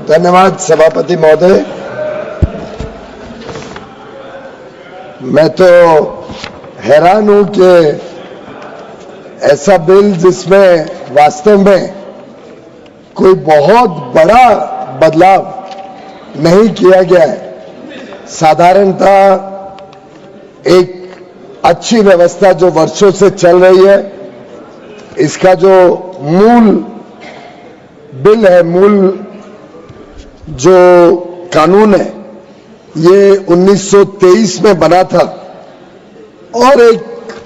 धन्यवाद सभापति महोदय। मैं तो हैरान हूं कि ऐसा बिल जिसमें वास्तव में कोई बहुत बड़ा बदलाव नहीं किया गया है। साधारणतः एक अच्छी व्यवस्था जो वर्षों से चल रही है, इसका जो मूल बिल है, मूल जो कानून है, ये 1923 में बना था और एक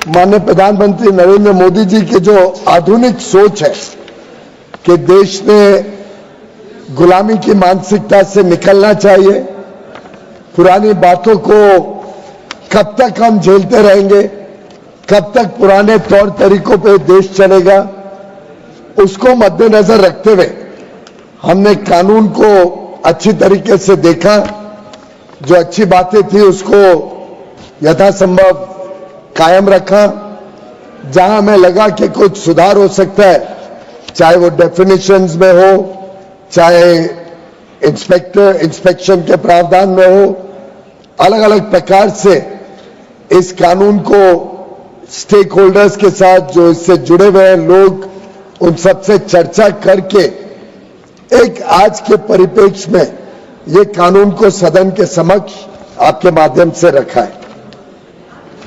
माननीय प्रधानमंत्री नरेंद्र मोदी जी की जो आधुनिक सोच है कि देश ने गुलामी की मानसिकता से निकलना चाहिए, पुरानी बातों को कब तक हम झेलते रहेंगे, कब तक पुराने तौर तरीकों पे देश चलेगा, उसको मद्देनजर रखते हुए हमने कानून को अच्छी तरीके से देखा। जो अच्छी बातें थी उसको यथासंभव कायम रखा। जहां हमें लगा कि कुछ सुधार हो सकता है, चाहे वो डेफिनेशंस में हो, चाहे इंस्पेक्शन के प्रावधान में हो, अलग अलग प्रकार से इस कानून को स्टेक होल्डर्स के साथ, जो इससे जुड़े हुए हैं लोग, उन सबसे चर्चा करके एक आज के परिप्रेक्ष्य में ये कानून को सदन के समक्ष आपके माध्यम से रखा है।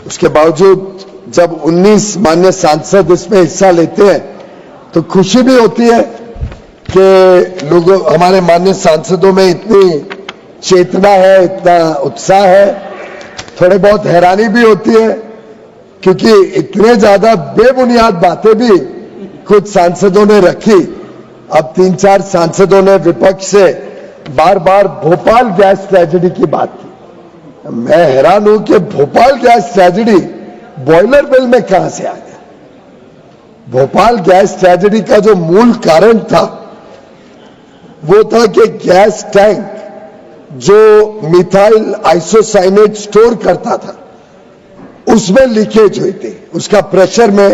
उसके बावजूद जब 19 माननीय सांसद इसमें हिस्सा लेते हैं तो खुशी भी होती है कि लोगों, हमारे माननीय सांसदों में इतनी चेतना है, इतना उत्साह है। थोड़े बहुत हैरानी भी होती है क्योंकि इतने ज्यादा बेबुनियाद बातें भी कुछ सांसदों ने रखी। अब 3-4 सांसदों ने विपक्ष से बार बार भोपाल गैस ट्रेजेडी की बात की। मैं हैरान हूं कि Bhopal gas tragedy boiler bill में कहां से आ गया। भोपाल गैस ट्रेजेडी का जो मूल कारण था वो था कि गैस टैंक जो मिथाइल आइसोसाइनेट स्टोर करता था उसमें लीकेज हुई थी, उसका प्रेशर में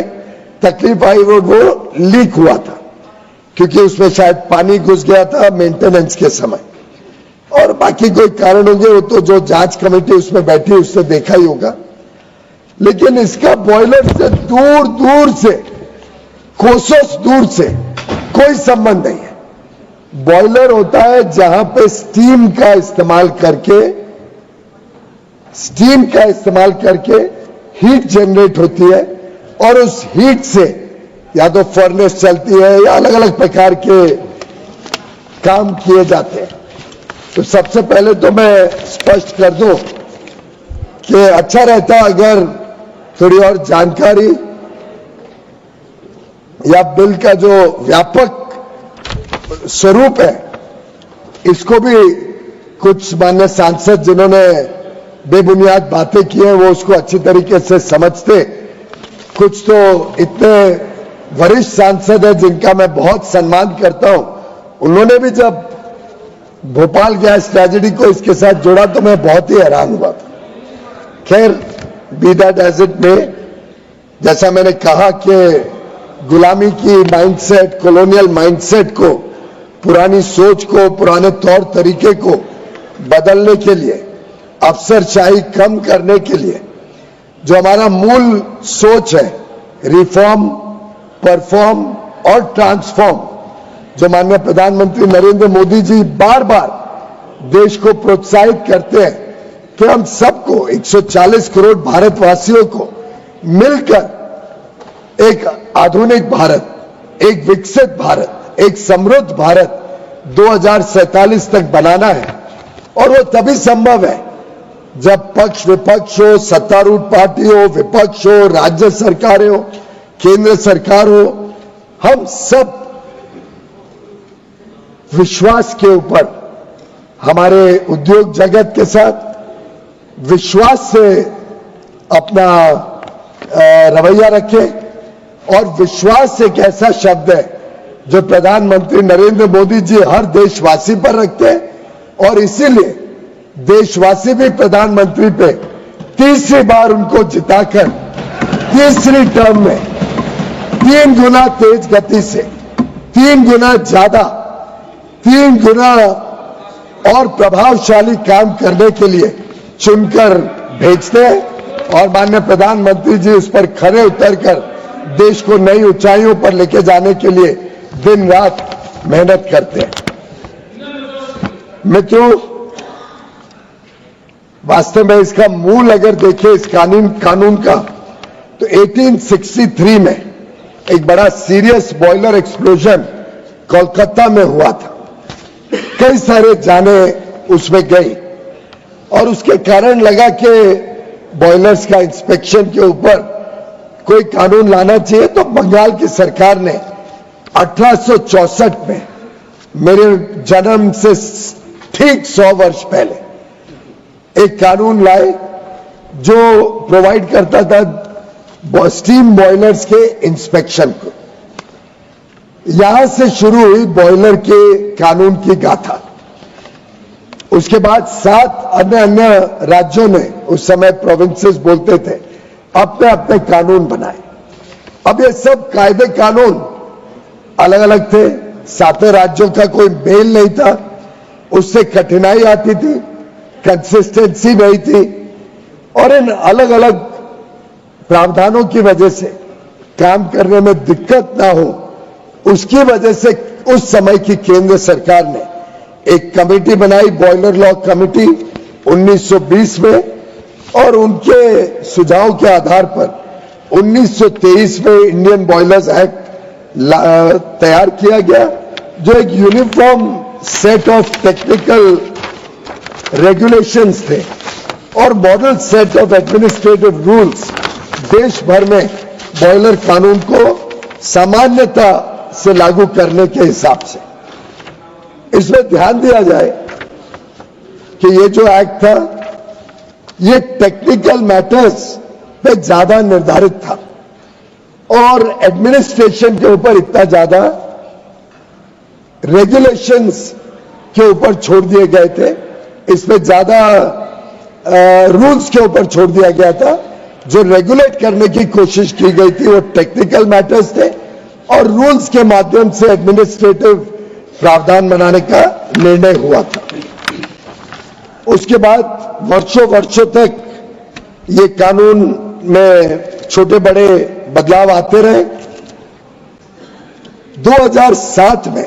तकलीफ आई, वो लीक हुआ था क्योंकि उसमें शायद पानी घुस गया था मेंटेनेंस के समय, और बाकी कोई कारण होंगे, वो तो जो जांच कमेटी उसमें बैठी उससे देखा ही होगा। लेकिन इसका बॉयलर से दूर दूर से, कोसों दूर से कोई संबंध नहीं है। बॉयलर होता है जहां पे स्टीम का इस्तेमाल करके हीट जनरेट होती है और उस हीट से या तो फर्नेस चलती है या अलग अलग प्रकार के काम किए जाते हैं। तो सबसे पहले तो मैं स्पष्ट कर दूं कि अच्छा रहता अगर थोड़ी और जानकारी या बिल का जो व्यापक स्वरूप है इसको भी कुछ माननीय सांसद जिन्होंने बेबुनियाद बातें की हैं वो उसको अच्छी तरीके से समझते। कुछ तो इतने वरिष्ठ सांसद हैं जिनका मैं बहुत सम्मान करता हूं, उन्होंने भी जब भोपाल गैस ट्रेजेडी को इसके साथ जोड़ा तो मैं बहुत ही हैरान हुआ था। खैर, be that as it may, जैसा मैंने कहा कि गुलामी की माइंडसेट, कॉलोनियल माइंडसेट को, पुरानी सोच को, पुराने तौर तरीके को बदलने के लिए, अफसरशाही कम करने के लिए जो हमारा मूल सोच है, रिफॉर्म, परफॉर्म और ट्रांसफॉर्म, जो माननीय प्रधानमंत्री नरेंद्र मोदी जी बार बार देश को प्रोत्साहित करते हैं कि हम सबको, 140 करोड़ भारतवासियों को मिलकर एक आधुनिक भारत, एक विकसित भारत, एक समृद्ध भारत 2047 तक बनाना है। और वो तभी संभव है जब पक्ष विपक्ष हो, सत्तारूढ़ पार्टी हो, विपक्ष हो, राज्य सरकारें हो, केंद्र सरकार हो, हम सब विश्वास के ऊपर, हमारे उद्योग जगत के साथ विश्वास से अपना रवैया रखें। और विश्वास एक ऐसा शब्द है जो प्रधानमंत्री नरेंद्र मोदी जी हर देशवासी पर रखते हैं और इसीलिए देशवासी भी प्रधानमंत्री पे तीसरी बार उनको जिताकर तीसरी टर्म में 3 गुना तेज गति से, 3 गुना ज्यादा, 3 गुना और प्रभावशाली काम करने के लिए चुनकर भेजते हैं और माननीय प्रधानमंत्री जी उस पर खरे उतरकर देश को नई ऊंचाइयों पर लेके जाने के लिए दिन रात मेहनत करते हैं। मित्रों, वास्तव में इसका मूल अगर देखें इस कानून का, तो 1863 में एक बड़ा सीरियस बॉयलर एक्सप्लोजन कोलकाता में हुआ था। कई सारे जाने उसमें गई और उसके कारण लगा कि बॉयलर्स का इंस्पेक्शन के ऊपर कोई कानून लाना चाहिए। तो बंगाल की सरकार ने 1864 में, मेरे जन्म से ठीक 100 वर्ष पहले, एक कानून लाए जो प्रोवाइड करता था स्टीम बॉयलर्स के इंस्पेक्शन को। यहां से शुरू हुई बॉयलर के कानून की गाथा। उसके बाद 7 अन्य राज्यों ने, उस समय प्रोविंसेस बोलते थे, अपने अपने कानून बनाए। अब ये सब कायदे कानून अलग अलग थे, 7 राज्यों का कोई मेल नहीं था, उससे कठिनाई आती थी, कंसिस्टेंसी नहीं थी और इन अलग अलग प्रावधानों की वजह से काम करने में दिक्कत ना हो, उसकी वजह से उस समय की केंद्र सरकार ने एक कमेटी बनाई, बॉयलर लॉ कमेटी 1920 में, और उनके सुझाव के आधार पर 1923 में इंडियन बॉयलर्स एक्ट तैयार किया गया, जो एक uniform set of technical regulations थे और model set of administrative rules देश भर में बॉयलर कानून को सामान्यता से लागू करने के हिसाब से। इसमें ध्यान दिया जाए कि ये जो एक्ट था, ये टेक्निकल मैटर्स पे ज्यादा निर्धारित था और एडमिनिस्ट्रेशन के ऊपर इतना ज्यादा रेगुलेशंस के ऊपर छोड़ दिए गए थे। इसमें ज्यादा रूल्स के ऊपर छोड़ दिया गया था। जो रेगुलेट करने की कोशिश की गई थी वो टेक्निकल मैटर्स थे और रूल्स के माध्यम से एडमिनिस्ट्रेटिव प्रावधान बनाने का निर्णय हुआ था। उसके बाद वर्षों तक ये कानून में छोटे बड़े बदलाव आते रहे। 2007 में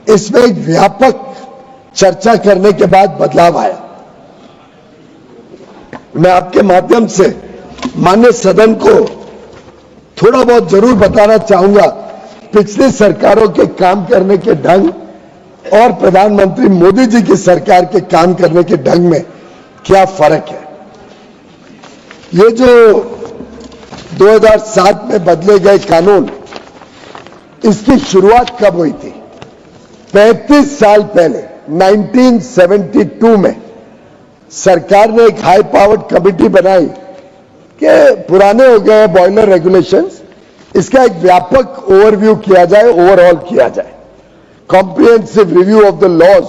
इसमें एक व्यापक चर्चा करने के बाद बदलाव आया। मैं आपके माध्यम से माननीय सदन को थोड़ा बहुत जरूर बताना चाहूंगा पिछली सरकारों के काम करने के ढंग और प्रधानमंत्री मोदी जी की सरकार के काम करने के ढंग में क्या फर्क है। ये जो 2007 में बदले गए कानून, इसकी शुरुआत कब हुई थी? 35 साल पहले 1972 में सरकार ने एक हाई पावर्ड कमेटी बनाई कि पुराने हो गए बॉयलर रेगुलेशंस, इसका एक व्यापक ओवरव्यू किया जाए, ओवरऑल किया जाए। Comprehensive review of the laws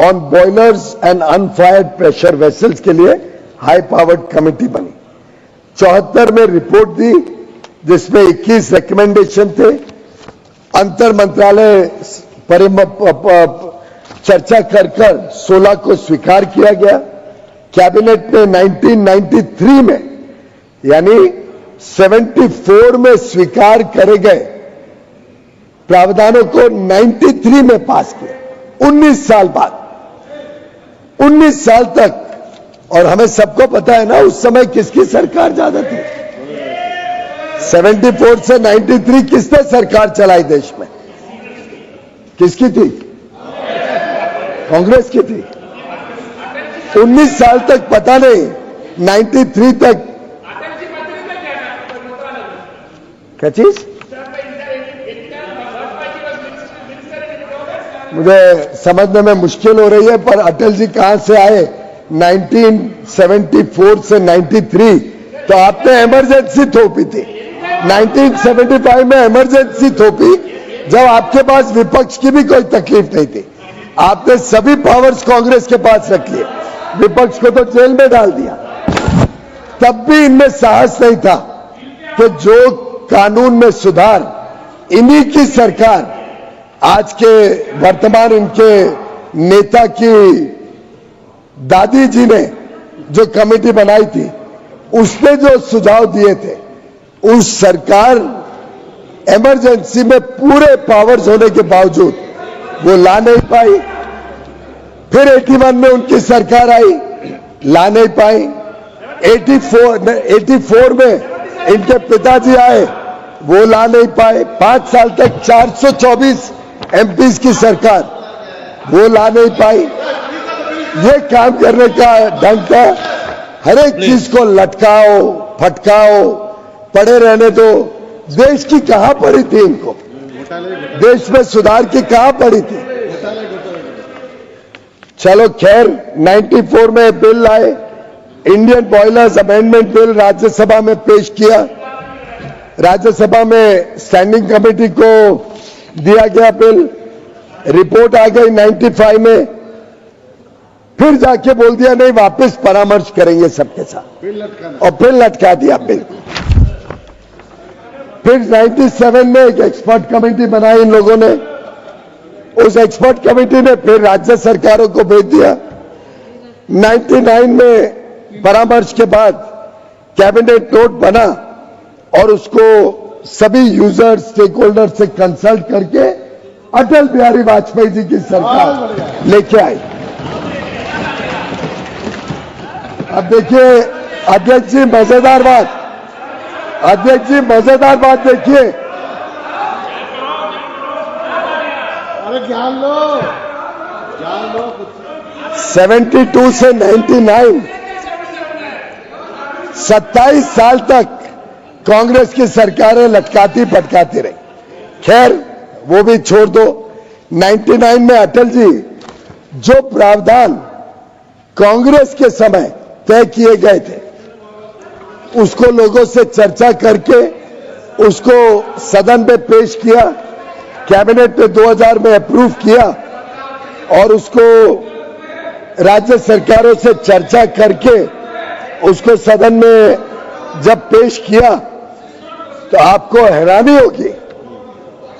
on boilers and unfired pressure vessels के लिए हाई पावर्ड कमेटी बनी। 74 में रिपोर्ट दी जिसमें 21 रिकमेंडेशन थे। अंतर मंत्रालय चर्चा कर 16 को स्वीकार किया गया। कैबिनेट ने 1993 में यानी 74 में स्वीकार करे गए प्रावधानों को 93 में पास किया। 19 साल बाद, 19 साल तक। और हमें सबको पता है ना उस समय किसकी सरकार ज्यादा थी। 74 से 93 किसने सरकार चलाई देश में? किसकी थी? कांग्रेस की थी। 19 साल तक पता नहीं, 93 तक क्या चीज? मुझे समझने में मुश्किल हो रही है, पर अटल जी कहां से आए 1974 से 93? तो आपने इमरजेंसी थोपी थी। 1975 में इमरजेंसी थोपी जब आपके पास विपक्ष की भी कोई तकलीफ नहीं थी। आपने सभी पावर्स कांग्रेस के पास रख लिए, विपक्ष को तो जेल में डाल दिया। तब भी इनमें साहस नहीं था कि जो कानून में सुधार इन्हीं की सरकार, आज के वर्तमान इनके नेता की दादी जी ने जो कमेटी बनाई थी उसने जो सुझाव दिए थे, उस सरकार इमरजेंसी में पूरे पावर्स होने के बावजूद वो ला नहीं पाई। फिर 81 में उनकी सरकार आई, ला नहीं पाई। 84 में इनके पिताजी आए, वो ला नहीं पाए। 5 साल तक 424 एमपीज की सरकार, वो ला नहीं पाई। ये काम करने का ढंग का, हर एक चीज को लटकाओ फटकाओ, पड़े रहने दो। देश की कहां पड़ी थी इनको? देश में सुधार की कहां पड़ी थी? चलो खैर, 94 में बिल लाए, Indian boilers amendment bill Rajya Sabha में पेश किया। राज्यसभा में स्टैंडिंग कमेटी को दिया गया बिल, रिपोर्ट आ गई 95 में। फिर जाके बोल दिया नहीं, वापस परामर्श करेंगे सबके साथ, और फिर लटका दिया बिल। फिर 97 में एक एक्सपर्ट कमेटी बनाई इन लोगों ने, उस एक्सपर्ट कमेटी ने फिर राज्य सरकारों को भेज दिया। 99 में परामर्श के बाद कैबिनेट नोट बना और उसको सभी यूजर स्टेक होल्डर से कंसल्ट करके अटल बिहारी वाजपेयी जी की सरकार लेके आई। अब देखिए अध्यक्ष जी, मजेदार बात, अध्यक्ष जी मजेदार बात देखिए, अरे जान लो 72 से 99, 27 साल तक कांग्रेस की सरकारें लटकाती पटकाती रही। खैर वो भी छोड़ दो। 99 में अटल जी जो प्रावधान कांग्रेस के समय तय किए गए थे, उसको लोगों से चर्चा करके उसको सदन में पेश किया, कैबिनेट ने 2000 में अप्रूव किया और उसको राज्य सरकारों से चर्चा करके उसको सदन में जब पेश किया तो आपको हैरानी होगी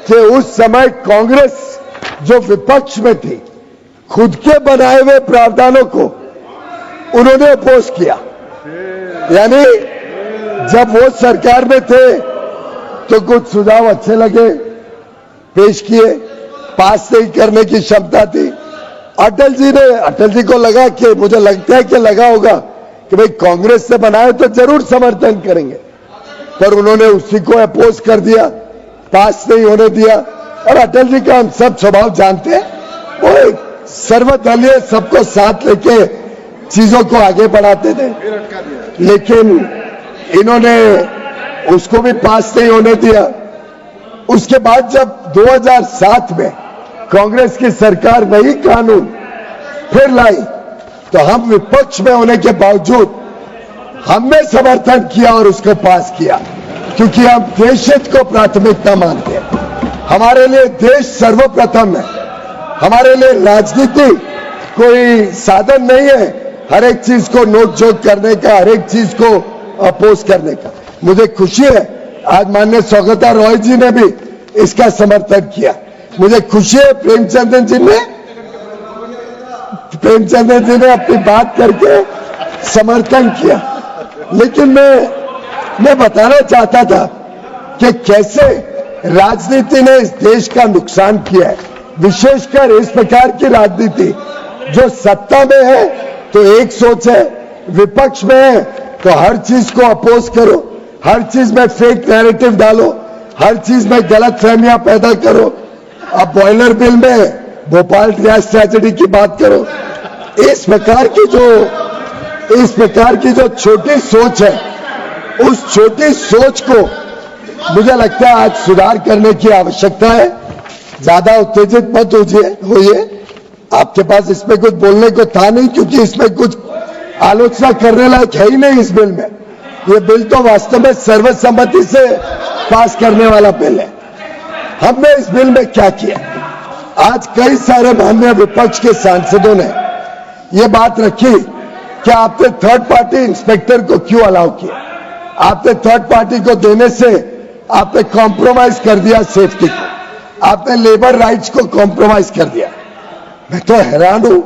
कि उस समय कांग्रेस जो विपक्ष में थी, खुद के बनाए हुए प्रावधानों को उन्होंने अपोज किया। यानी जब वो सरकार में थे तो कुछ सुझाव अच्छे लगे, पेश किए, पास नहीं करने की क्षमता थी। अटल जी को लगा कि, मुझे लगता है कि लगा होगा कि भाई कांग्रेस से बनाए तो जरूर समर्थन करेंगे, पर उन्होंने उसी को अपोज कर दिया, पास नहीं होने दिया। और अटल जी का हम सब स्वभाव जानते हैं, वो एक सर्वदलीय सबको साथ लेके चीजों को आगे बढ़ाते थे, लेकिन इन्होंने उसको भी पास नहीं होने दिया। उसके बाद जब 2007 में कांग्रेस की सरकार वही कानून फिर लाई, तो हम विपक्ष में होने के बावजूद हमने समर्थन किया और उसको पास किया, क्योंकि हम देश हित को प्राथमिकता मानते हैं। हमारे लिए देश सर्वप्रथम है। हमारे लिए राजनीति कोई साधन नहीं है हर एक चीज को नोक-झोंक करने का, हर एक चीज को अपोज करने का। मुझे खुशी है आज माननीय सौगता रॉय जी ने भी इसका समर्थन किया। मुझे खुशी है प्रेमचंद्र जी ने अपनी बात करके समर्थन किया। लेकिन मैं बताना चाहता था कि कैसे राजनीति ने इस देश का नुकसान किया है, विशेषकर इस प्रकार की राजनीति जो सत्ता में है तो एक सोच है, विपक्ष में है तो हर चीज को अपोज करो, हर चीज में फेक नैरेटिव डालो, हर चीज में गलत फहमियां पैदा करो। अब बॉयलर बिल में भोपाल गैस ट्रेजेडी की बात करो। इस प्रकार की जो छोटी सोच है, उस छोटी सोच को मुझे लगता है आज सुधार करने की आवश्यकता है। ज्यादा उत्तेजित मत होइए, आपके पास इसमें कुछ बोलने को था नहीं, क्योंकि इसमें कुछ आलोचना करने लायक है ही नहीं इस बिल में। ये बिल तो वास्तव में सर्वसम्मति से पास करने वाला बिल है। हमने इस बिल में क्या किया? आज कई सारे माननीय विपक्ष के सांसदों ने ये बात रखी कि आपने थर्ड पार्टी इंस्पेक्टर को क्यों अलाउ किया, आपने थर्ड पार्टी को देने से आपने कॉम्प्रोमाइज कर दिया सेफ्टी को, आपने लेबर राइट्स को कॉम्प्रोमाइज कर दिया। मैं तो हैरान हूं,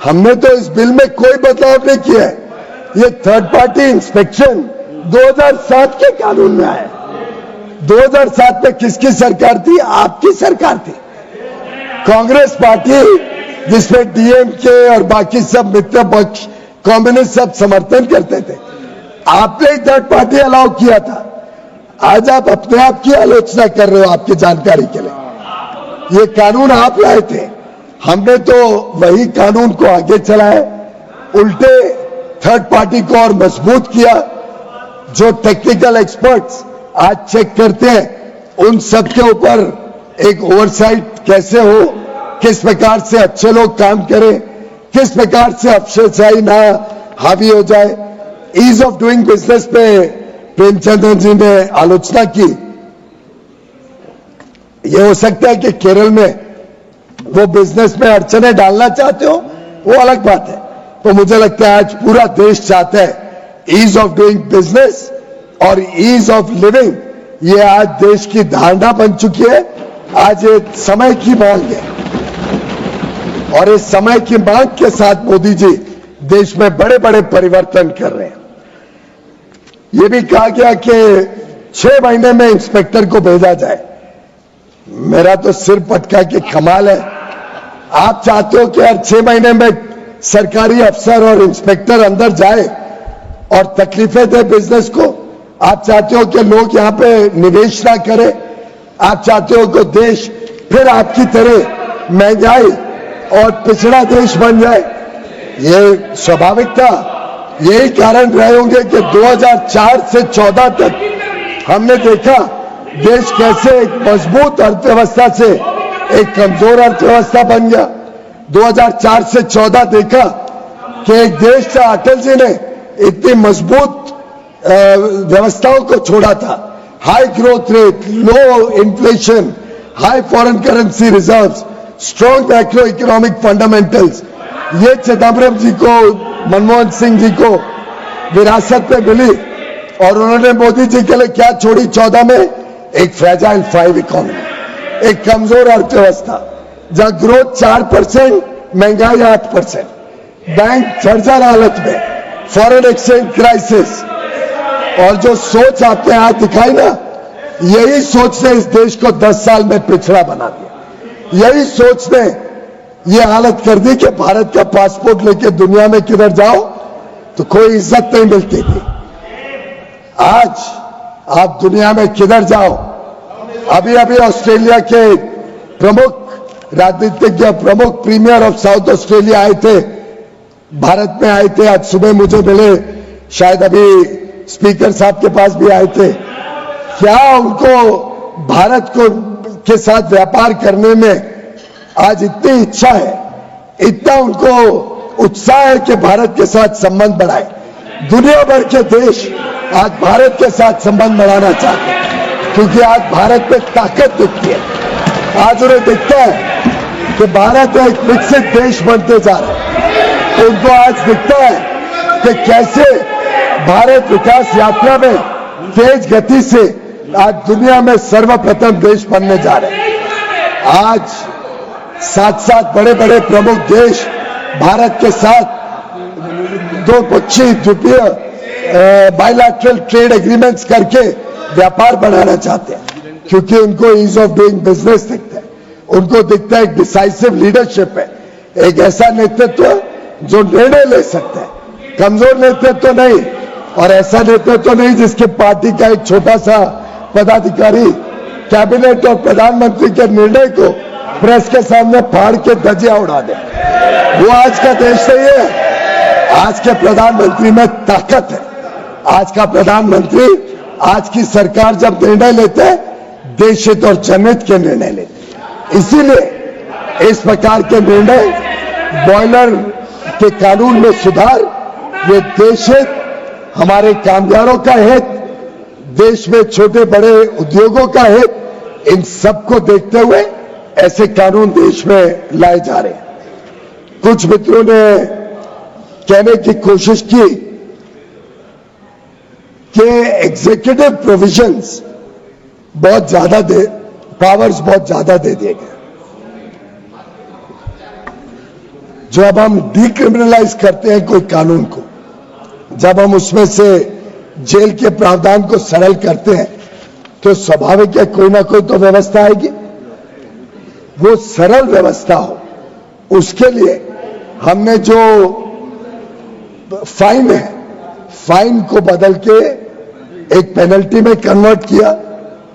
हमने तो इस बिल में कोई बदलाव नहीं किया है। ये थर्ड पार्टी इंस्पेक्शन 2007 के कानून में आया। 2007 में किसकी सरकार थी? आपकी सरकार थी। कांग्रेस पार्टी जिसमें डीएमके और बाकी सब मित्र पक्ष कम्युनिस्ट सब समर्थन करते थे, आपने ही थर्ड पार्टी अलाउ किया था। आज आप अपने आप की आलोचना कर रहे हो। आपकी जानकारी के लिए ये कानून आप लाए थे, हमने तो वही कानून को आगे चलाया, उल्टे थर्ड पार्टी को और मजबूत किया। जो टेक्निकल एक्सपर्ट्स आज चेक करते हैं उन सब के ऊपर एक ओवरसाइट कैसे हो, किस प्रकार से अच्छे लोग काम करें, किस प्रकार से अफसरशाही ना हावी हो जाए। ईज ऑफ डूइंग बिजनेस पे प्रेमचंद्रन जी ने आलोचना की। यह हो सकता है कि केरल में वो बिजनेस में अड़चने डालना चाहते हो, वो अलग बात है। तो मुझे लगता है आज पूरा देश चाहता है ईज ऑफ डूइंग बिजनेस और ईज ऑफ लिविंग, ये आज देश की धारणा बन चुकी है। आज ये समय की मांग है और इस समय की मांग के साथ मोदी जी देश में बड़े बड़े परिवर्तन कर रहे हैं। ये भी कहा गया कि 6 महीने में इंस्पेक्टर को भेजा जाए। मेरा तो सिर पटका के कमाल है। आप चाहते हो कि हर 6 महीने में सरकारी अफसर और इंस्पेक्टर अंदर जाए और तकलीफें दे बिजनेस को? आप चाहते हो कि लोग यहां पे निवेश ना करें? आप चाहते हो कि देश फिर आपकी तरह महंगाई और पिछड़ा देश बन जाए? ये स्वाभाविक था। यही कारण रहे होंगे कि 2004 से 14 तक हमने देखा देश कैसे एक मजबूत अर्थव्यवस्था से एक कमजोर अर्थव्यवस्था बन गया। 2004 से 14 देखा कि एक देश था, अटल जी ने इतनी मजबूत व्यवस्थाओं को छोड़ा था। High growth rate, low inflation, high foreign currency reserves, strong macro economic fundamentals, ये चिदम्बरम जी को, मनमोहन सिंह जी को विरासत में मिली। और उन्होंने मोदी जी के लिए क्या छोड़ी 14 में? एक फ्रेजाइल 5 इकोनॉमी, एक कमजोर अर्थव्यवस्था जहां ग्रोथ 4%, महंगाई 8%, बैंक जर्जर हालत में, फॉरेन एक्सचेंज क्राइसिस। और जो सोच आपने आज दिखाई ना, यही सोच ने इस देश को 10 साल में पिछड़ा बना दिया। यही सोच ने यह हालत कर दी कि भारत का पासपोर्ट लेके दुनिया में किधर जाओ तो कोई इज्जत नहीं मिलती थी। आज आप दुनिया में किधर जाओ, अभी अभी ऑस्ट्रेलिया के प्रमुख राजनीतिज्ञ, प्रमुख प्रीमियर ऑफ साउथ ऑस्ट्रेलिया आए थे, भारत में आए थे। आज सुबह मुझे मिले, शायद अभी स्पीकर साहब के पास भी आए थे। क्या उनको भारत को के साथ व्यापार करने में आज इतनी इच्छा है, इतना उनको उत्साह है कि भारत के साथ संबंध बढ़ाए। दुनिया भर के देश आज भारत के साथ संबंध बढ़ाना चाहते हैं क्योंकि आज भारत में ताकत दिखती है। आज उन्हें दिखता है कि भारत एक विकसित देश बनते जा रहा है। उनको आज दिखता है कि कैसे भारत विकास यात्रा में तेज गति से आज दुनिया में सर्वप्रथम देश बनने जा रहे हैं। आज साथ साथ बड़े बड़े प्रमुख देश भारत के साथ द्विपक्षीय द्विपक्षीय बायलैटरल ट्रेड एग्रीमेंट्स करके व्यापार बढ़ाना चाहते हैं क्योंकि उनको ईज ऑफ डूइंग बिजनेस दिखता है। उनको दिखता है एक डिसाइसिव लीडरशिप है, एक ऐसा नेतृत्व जो निर्णय ले सकता है, कमजोर नेतृत्व नहीं, और ऐसा नेतृत्व नहीं जिसके पार्टी का एक छोटा सा पदाधिकारी कैबिनेट और प्रधानमंत्री के निर्णय को प्रेस के सामने फाड़ के धज्जियां उड़ा दे। वो आज का देश नहीं है। आज के प्रधानमंत्री में ताकत है। आज का प्रधानमंत्री, आज की सरकार जब निर्णय लेते हैं, देश हित और जनहित के निर्णय लेते हैं। इसीलिए इस प्रकार के निर्णय, बॉयलर के कानून में सुधार, ये देश हित, हमारे कामगारों का हित, देश में छोटे बड़े उद्योगों का हित, इन सबको देखते हुए ऐसे कानून देश में लाए जा रहे हैं। कुछ मित्रों ने कहने की कोशिश की कि एग्जीक्यूटिव प्रोविजंस बहुत ज्यादा पावर्स बहुत ज्यादा दे दिए गए। जब हम डिक्रिमिनलाइज करते हैं कोई कानून को, जब हम उसमें से जेल के प्रावधान को सरल करते हैं, तो स्वाभाविक है कोई ना कोई तो व्यवस्था आएगी। वो सरल व्यवस्था हो, उसके लिए हमने जो फाइन है, फाइन को बदल के एक पेनल्टी में कन्वर्ट किया,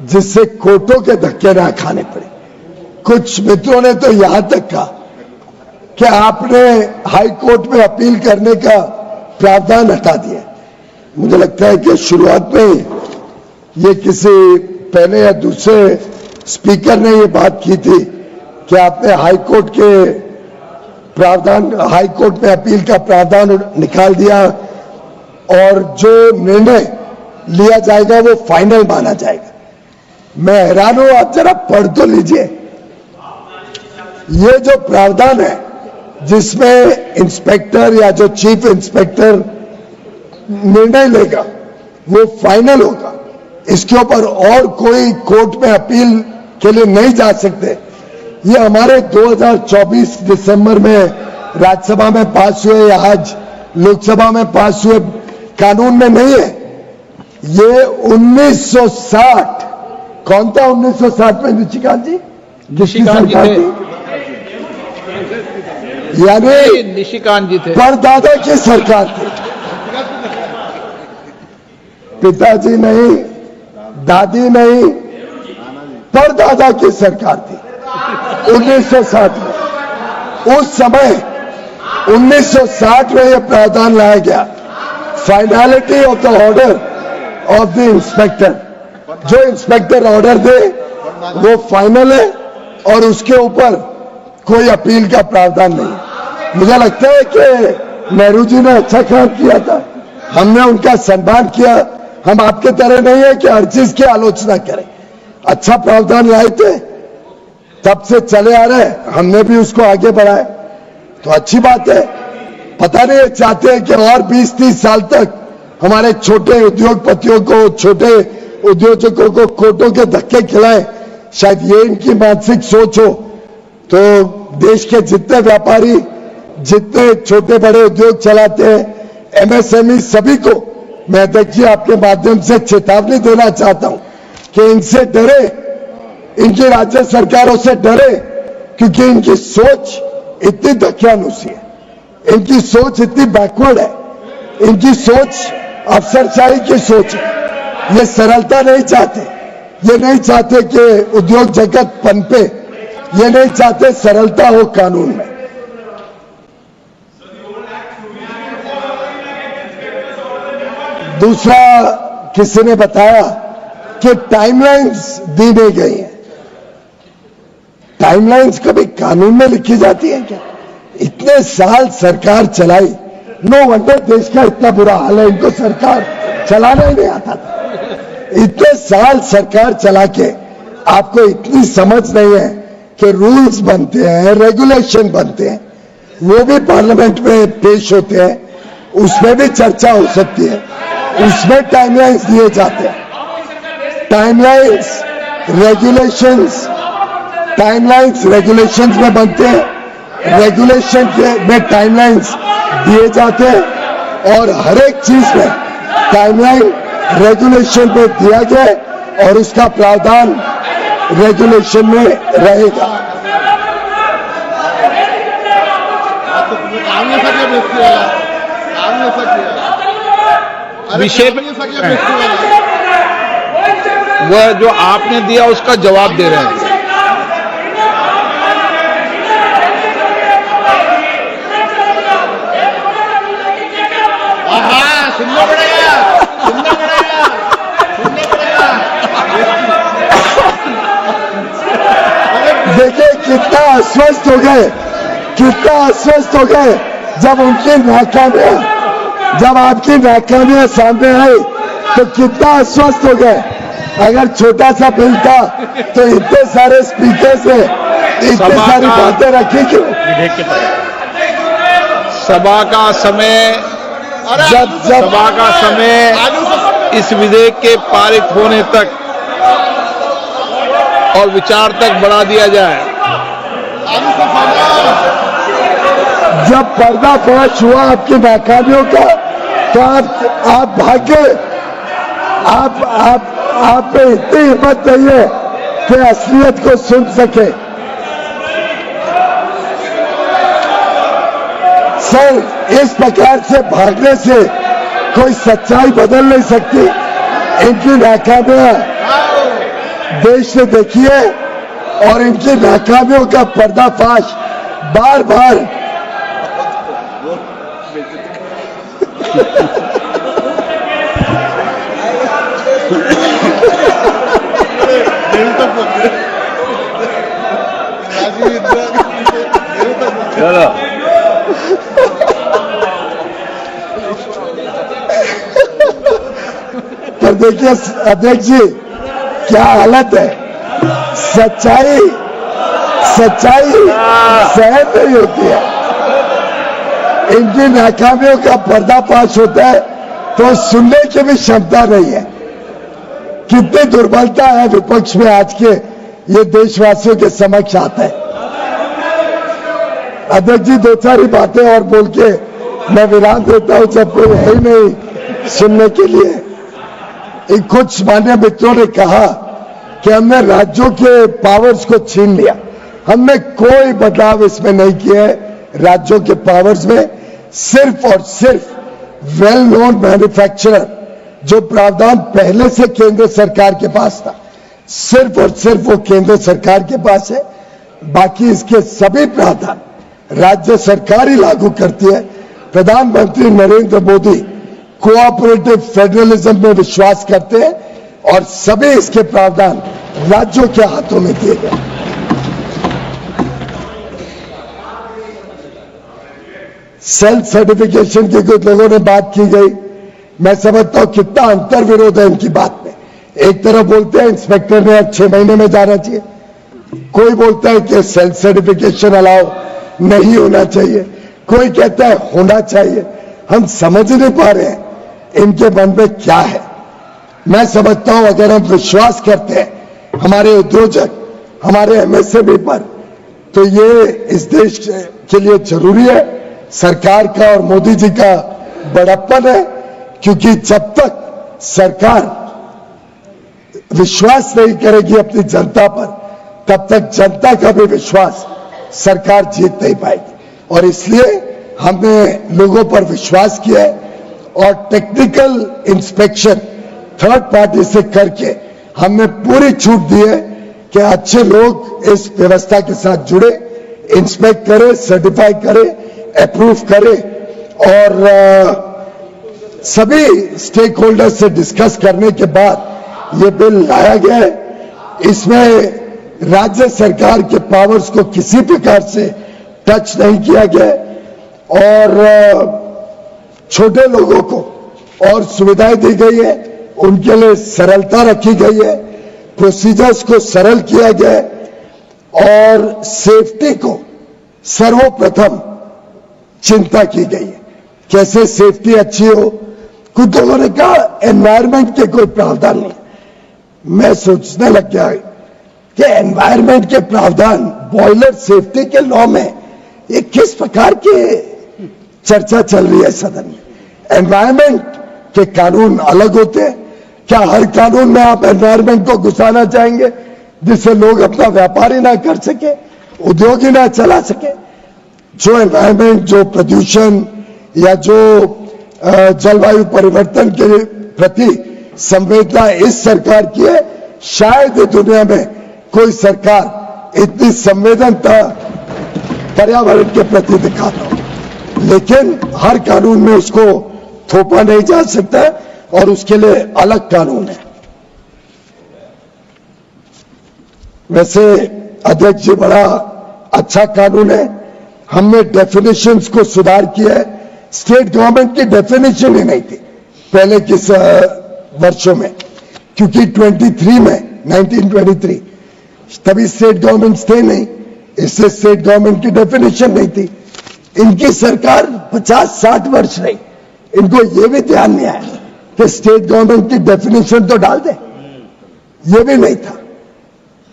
जिससे कोर्टों के धक्के ना खाने पड़े। कुछ मित्रों ने तो यहां तक कहा कि आपने हाई कोर्ट में अपील करने का प्रावधान हटा दिया। मुझे लगता है कि शुरुआत में ही ये किसी पहले या दूसरे स्पीकर ने ये बात की थी कि आपने हाई कोर्ट के प्रावधान, हाई कोर्ट में अपील का प्रावधान निकाल दिया और जो निर्णय लिया जाएगा वो फाइनल माना जाएगा। मैं हैरान हूं, आप जरा पढ़ तो लीजिए। ये जो प्रावधान है जिसमें इंस्पेक्टर या जो चीफ इंस्पेक्टर निर्णय लेगा वो फाइनल होगा, इसके ऊपर और कोई कोर्ट में अपील के लिए नहीं जा सकते। ये हमारे 2024 दिसंबर में राज्यसभा में पास हुए या आज लोकसभा में पास हुए कानून में नहीं है। ये 1960, कौन था 1960 में निशिकांत जी? निशिकांत जी थे, यानी निशिकांत जी थे, परदादा की सरकार थी, पिताजी नहीं, दादी नहीं, परदादा की सरकार थी 1960 में। उस समय 1960 में यह प्रावधान लाया गया, finality of the order of the inspector. जो इंस्पेक्टर ऑर्डर दे वो फाइनल है और उसके ऊपर कोई अपील का प्रावधान नहीं। मुझे लगता है कि नेहरू जी ने अच्छा काम किया था, हमने उनका सम्मान किया। हम आपके तरह नहीं है कि हर चीज की आलोचना करें। अच्छा प्रावधान लाए थे, तब से चले आ रहे, हमने भी उसको आगे बढ़ाया, तो अच्छी बात है। पता नहीं चाहते हैं कि और 20-30 साल तक हमारे छोटे उद्योगपतियों को, छोटे उद्योजकों को कोर्टों के धक्के खिलाए। शायद ये इनकी मानसिक सोच हो, तो देश के जितने व्यापारी, जितने छोटे बड़े उद्योग चलाते हैं, एमएसएमई, सभी को मैं अध्यक्ष जी आपके माध्यम से चेतावनी देना चाहता हूं कि इनसे डरे, इनकी राज्य सरकारों से डरे, क्योंकि इनकी सोच इतनी धक्यानुसी है, इनकी सोच इतनी बैकवर्ड है, इनकी सोच अफसरशाही की सोच है। ये सरलता नहीं चाहते, ये नहीं चाहते कि उद्योग जगत पनपे, ये नहीं चाहते सरलता हो कानून में। दूसरा, किसी ने बताया कि टाइमलाइंस दी नहीं गई है। टाइमलाइंस कभी कानून में लिखी जाती है क्या? इतने साल सरकार चलाई, नो वंडर देश का इतना बुरा हाल है, इनको सरकार चलाना ही नहीं आता था। इतने साल सरकार चला के आपको इतनी समझ नहीं है कि रूल्स बनते हैं, रेगुलेशन बनते हैं, वो भी पार्लियामेंट में पेश होते हैं, उसमें भी चर्चा हो सकती है, उसमें टाइमलाइंस दिए जाते हैं। टाइमलाइंस रेगुलेशंस में बनते हैं, रेगुलेशन में टाइमलाइंस दिए जाते हैं और हर एक चीज में टाइमलाइन रेगुलेशन में दिया गया और उसका प्रावधान रेगुलेशन में रहेगा। विषय वह जो आपने दिया उसका जवाब दे रहे हैं। सुनना पड़ेगा, सुनना पड़ेगा, सुनना पड़ेगा। देखिए कितना अस्वस्थ हो गए, कितना अस्वस्थ हो गए जब उनकी नाकामियां, जब आपकी नाकामियां सामने आई तो कितना अस्वस्थ हो गए। अगर छोटा सा बिल था तो इतने सारे स्पीकर से इतनी सारी बातें रखी क्यों? सभा का समय, जब सभा का समय इस विधेयक के पारित होने तक और विचार तक बढ़ा दिया जाए। जब पर्दाफाश हुआ आपकी नाकामियों का तो आप भागे। आप में इतनी हिम्मत नहीं है कि असलियत को सुन सके। सर, इस प्रकार से भागने से कोई सच्चाई बदल नहीं सकती। इनकी नाकामियां देश ने देखी है और इनकी नाकामियों का पर्दाफाश बार बार चलो पर देखिए अध्यक्ष जी क्या हालत है। सच्चाई सहन नहीं होती है। इनकी नाकामियों का पर्दाफाश होता है तो सुनने की भी क्षमता नहीं है। कितनी दुर्बलता है विपक्ष में आज के ये देशवासियों के समक्ष आता है। अध्यक्ष जी दो चार ही बातें और बोल के मैं विराम देता हूं जब कोई है ही नहीं सुनने के लिए। कुछ मान्य मित्रों ने कहा कि हमने राज्यों के पावर्स को छीन लिया। हमने कोई बदलाव इसमें नहीं किया है। राज्यों के पावर्स में सिर्फ और सिर्फ वेल नोन मैन्युफैक्चरर जो प्रावधान पहले से केंद्र सरकार के पास था, सिर्फ और सिर्फ वो केंद्र सरकार के पास है। बाकी इसके सभी प्रावधान राज्य सरकार ही लागू करती है। प्रधानमंत्री नरेंद्र मोदी कोऑपरेटिव फेडरलिज्म में विश्वास करते हैं और सभी इसके प्रावधान राज्यों के हाथों में दिए गए। सेल्फ सर्टिफिकेशन की कुछ लोगों ने बात की गई। मैं समझता हूं कितना अंतर विरोध है इनकी बात में। एक तरफ बोलते हैं इंस्पेक्टर ने अब 6 महीने में जाना चाहिए, कोई बोलता है कि सेल्फ सर्टिफिकेशन अलाउ नहीं होना चाहिए, कोई कहता है होना चाहिए। हम समझ नहीं पा रहे हैं इनके मन में क्या है। मैं समझता हूं अगर हम विश्वास करते हैं हमारे उद्योजक, हमारे एमएसएमई पर, तो ये इस देश के लिए जरूरी है। सरकार का और मोदी जी का बड़प्पन है, क्योंकि जब तक सरकार विश्वास नहीं करेगी अपनी जनता पर, तब तक जनता का भी विश्वास सरकार जीत नहीं पाएगी। और इसलिए हमने लोगों पर विश्वास किया है और टेक्निकल इंस्पेक्शन थर्ड पार्टी से करके हमने पूरी छूट दी है कि अच्छे लोग इस व्यवस्था के साथ जुड़े, इंस्पेक्ट करें, सर्टिफाई करें, अप्रूव करें और सभी स्टेक होल्डर से डिस्कस करने के बाद ये बिल लाया गया है। इसमें राज्य सरकार के पावर्स को किसी प्रकार से टच नहीं किया गया और छोटे लोगों को और सुविधाएं दी गई है, उनके लिए सरलता रखी गई है, प्रोसीजर्स को सरल किया गया है और सेफ्टी को सर्वप्रथम चिंता की गई है। कैसे सेफ्टी अच्छी हो। कुछ लोगों ने कहा एनवायरमेंट के कोई प्रावधान नहीं। मैं सोचने लग गया कि एनवायरमेंट के प्रावधान बॉयलर सेफ्टी के लॉ में ये किस प्रकार की चर्चा चल रही है सदन में। एनवायरमेंट के कानून अलग होते हैं। क्या हर कानून में आप एनवायरमेंट को घुसाना चाहेंगे जिससे लोग अपना व्यापार ही ना कर सके, उद्योग ही ना चला सके। जो एनवायरमेंट, जो प्रदूषण या जो जलवायु परिवर्तन के प्रति संवेदना इस सरकार की है, शायद दुनिया में कोई सरकार इतनी संवेदनता पर्यावरण के प्रति दिखाता हो। लेकिन हर कानून में उसको थोपा नहीं जा सकता और उसके लिए अलग कानून है। वैसे अध्यक्ष जी बड़ा अच्छा कानून है। हमने डेफिनेशंस को सुधार किया है। स्टेट गवर्नमेंट की डेफिनेशन ही नहीं थी पहले किस वर्षों में, क्योंकि 1923 तभी स्टेट गवर्नमेंट थे नहीं, इससे स्टेट गवर्नमेंट की डेफिनेशन नहीं थी। इनकी सरकार 50-60 वर्ष रही, इनको ये भी ध्यान नहीं आया कि स्टेट गवर्नमेंट की डेफिनेशन तो डाल दे, ये भी नहीं था।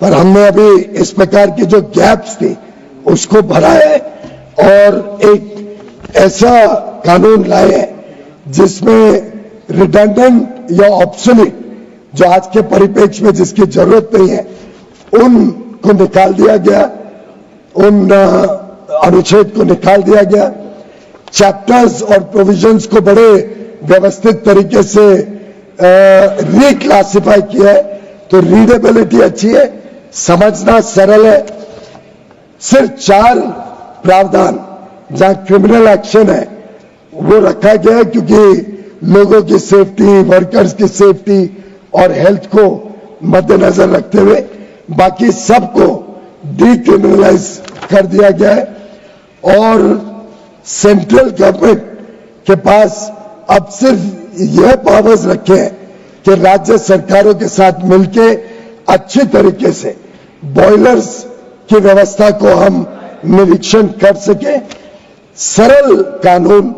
पर हमने अभी इस प्रकार की जो गैप्स थी उसको भरा है और एक ऐसा कानून लाए हैं जिसमें रिडंडेंट या ऑब्सोलीट जो आज के परिप्रेक्ष्य में जिसकी जरूरत नहीं है उनको निकाल दिया गया, उन अनुच्छेद को निकाल दिया गया। चैप्टर्स और प्रोविजंस को बड़े व्यवस्थित तरीके से रिक्लासिफाई किया है, तो रीडेबिलिटी अच्छी है, समझना सरल है। सिर्फ 4 प्रावधान जहां क्रिमिनल एक्शन है वो रखा गया है क्योंकि लोगों की सेफ्टी, वर्कर्स की सेफ्टी और हेल्थ को मद्देनजर रखते हुए बाकी सबको डीक्रिमिनलाइज कर दिया गया है। और सेंट्रल गवर्नमेंट के पास अब सिर्फ यह पावर्स रखे हैं कि राज्य सरकारों के साथ मिलकर अच्छी तरीके से बॉयलर्स की व्यवस्था को हम निरीक्षण कर सके। सरल कानून,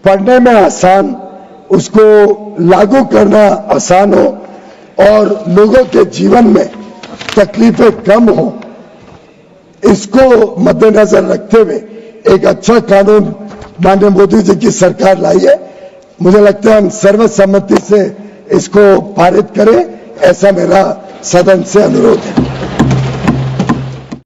पढ़ने में आसान, उसको लागू करना आसान हो और लोगों के जीवन में तकलीफें कम हो, इसको मद्देनजर रखते हुए एक अच्छा कानून माननीय मोदी जी की सरकार लाई है। मुझे लगता है हम सर्वसम्मति से इसको पारित करें, ऐसा मेरा सदन से अनुरोध है।